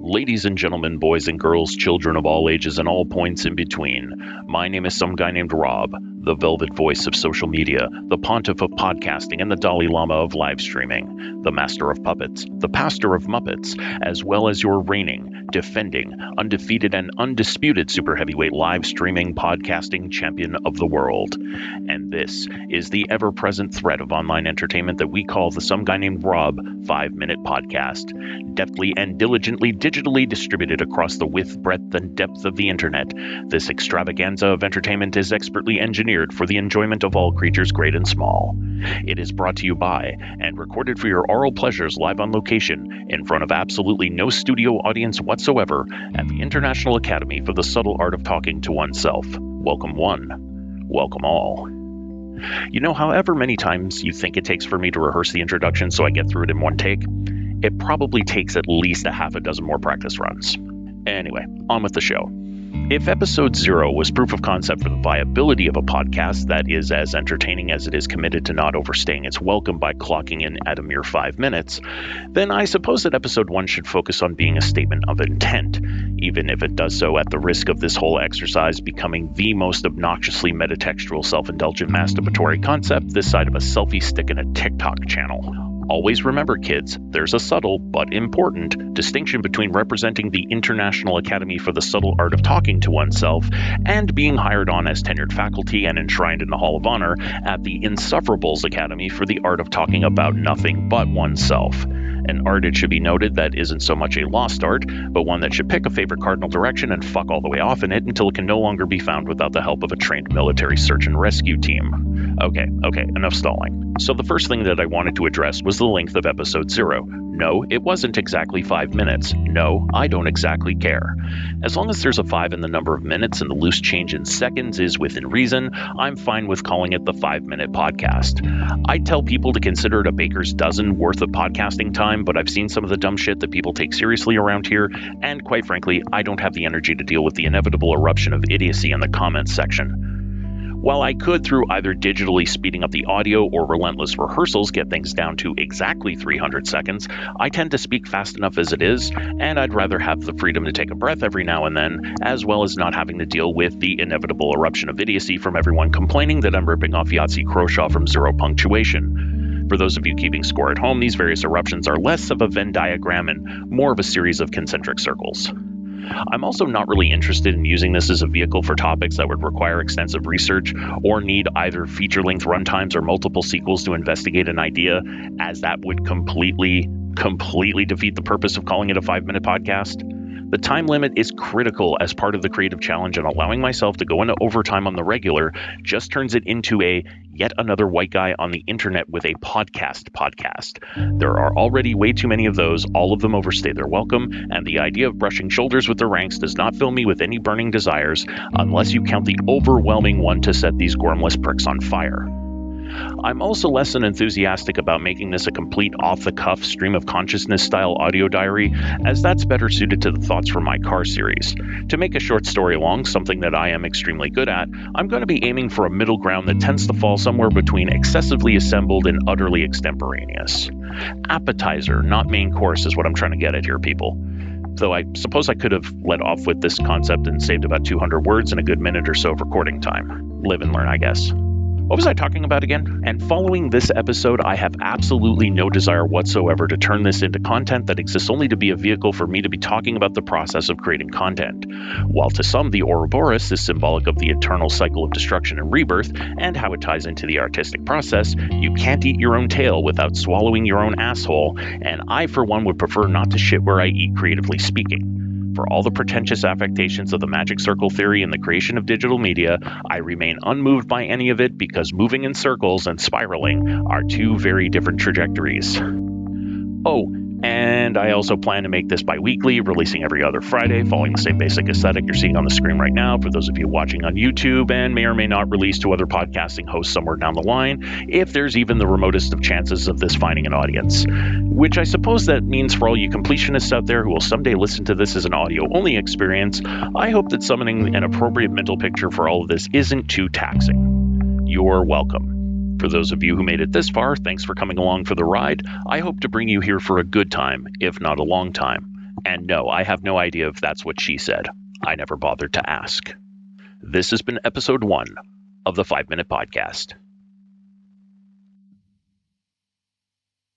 Ladies and gentlemen, boys and girls, children of all ages and all points in between, my name is SomeGuyNamedRob, the velvet voice of social media, the pontiff of podcasting, and the Dalai Lama of live streaming, the master of puppets, the pastor of Muppets, as well as your reigning, defending, undefeated, and undisputed super heavyweight live streaming podcasting champion of the world. And this is the ever-present threat of online entertainment that we call the Some Guy Named Rob 5-Minute Podcast, deftly and diligently digitally distributed across the width, breadth, and depth of the internet. This extravaganza of entertainment is expertly engineered for the enjoyment of all creatures great and small. It is brought to you by and recorded for your oral pleasures live on location in front of absolutely no studio audience whatsoever at the International Academy for the Subtle Art of Talking to Oneself. Welcome one, welcome all. You know, however many times you think it takes for me to rehearse the introduction so I get through it in one take, it probably takes at least a half a dozen more practice runs. Anyway, on with the show. If episode 0 was proof of concept for the viability of a podcast that is as entertaining as it is committed to not overstaying its welcome by clocking in at a mere 5 minutes, then I suppose that episode 1 should focus on being a statement of intent, even if it does so at the risk of this whole exercise becoming the most obnoxiously metatextual self-indulgent masturbatory concept this side of a selfie stick in a TikTok channel. Always remember, kids, there's a subtle but important distinction between representing the International Academy for the Subtle Art of Talking to Oneself and being hired on as tenured faculty and enshrined in the Hall of Honor at the Insufferables Academy for the Art of Talking about nothing but oneself. An art, it should be noted, that isn't so much a lost art, but one that should pick a favorite cardinal direction and fuck all the way off in it until it can no longer be found without the help of a trained military search and rescue team. Okay, enough stalling. So the first thing that I wanted to address was the length of episode 0. No, it wasn't exactly 5 minutes. No, I don't exactly care. As long as there's a 5 in the number of minutes and the loose change in seconds is within reason, I'm fine with calling it the 5-minute podcast. I tell people to consider it a baker's dozen worth of podcasting time, but I've seen some of the dumb shit that people take seriously around here, and quite frankly, I don't have the energy to deal with the inevitable eruption of idiocy in the comments section. While I could, through either digitally speeding up the audio or relentless rehearsals, get things down to exactly 300 seconds, I tend to speak fast enough as it is, and I'd rather have the freedom to take a breath every now and then, as well as not having to deal with the inevitable eruption of idiocy from everyone complaining that I'm ripping off Yahtzee Croshaw from zero punctuation. For those of you keeping score at home, these various eruptions are less of a Venn diagram and more of a series of concentric circles. I'm also not really interested in using this as a vehicle for topics that would require extensive research or need either feature-length runtimes or multiple sequels to investigate an idea, as that would completely defeat the purpose of calling it a 5-minute podcast. The time limit is critical as part of the creative challenge, and allowing myself to go into overtime on the regular just turns it into a yet another white guy on the internet with a podcast. There are already way too many of those, all of them overstay their welcome, and the idea of brushing shoulders with the ranks does not fill me with any burning desires, unless you count the overwhelming one to set these gormless pricks on fire. I'm also less than enthusiastic about making this a complete off-the-cuff stream of consciousness style audio diary, as that's better suited to the Thoughts from My Car series. To make a short story long, something that I am extremely good at, I'm going to be aiming for a middle ground that tends to fall somewhere between excessively assembled and utterly extemporaneous. Appetizer, not main course, is what I'm trying to get at here, people. Though I suppose I could have led off with this concept and saved about 200 words and a good minute or so of recording time. Live and learn, I guess. What was I talking about again? And following this episode, I have absolutely no desire whatsoever to turn this into content that exists only to be a vehicle for me to be talking about the process of creating content. While to some the Ouroboros is symbolic of the eternal cycle of destruction and rebirth, and how it ties into the artistic process, you can't eat your own tail without swallowing your own asshole, and I for one would prefer not to shit where I eat, creatively speaking. For all the pretentious affectations of the magic circle theory and the creation of digital media, I remain unmoved by any of it because moving in circles and spiraling are two very different trajectories. Oh, and I also plan to make this bi-weekly, releasing every other Friday, following the same basic aesthetic you're seeing on the screen right now for those of you watching on YouTube, and may or may not release to other podcasting hosts somewhere down the line, if there's even the remotest of chances of this finding an audience. Which I suppose that means for all you completionists out there who will someday listen to this as an audio-only experience, I hope that summoning an appropriate mental picture for all of this isn't too taxing. You're welcome. For those of you who made it this far, thanks for coming along for the ride. I hope to bring you here for a good time, if not a long time. And no, I have no idea if that's what she said. I never bothered to ask. This has been episode 1 of the 5 Minute Podcast.